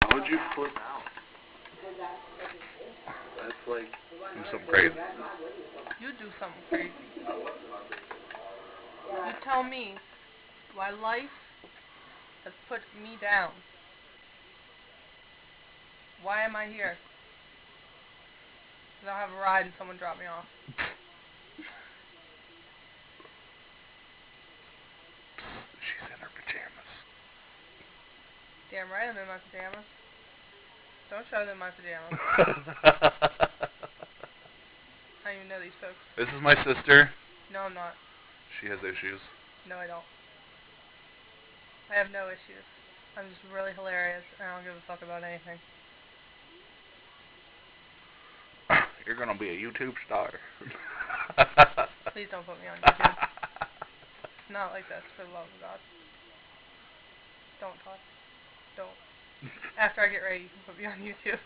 How'd you flip out? That's like Do something crazy. You do something crazy. You tell me why life has put me down. Why am I here? Because I'll have a ride and someone drop me off. She's in her pajamas. Damn right I'm in my pajamas. Don't show them my pajamas. I don't even know these folks. This is my sister. No, I'm not. She has issues. No, I don't. I have no issues. I'm just really hilarious, and I don't give a fuck about anything. You're gonna be a YouTube star. Please don't put me on YouTube. Not like this, for the love of God. Don't talk. Don't. After I get ready, you can put me on YouTube.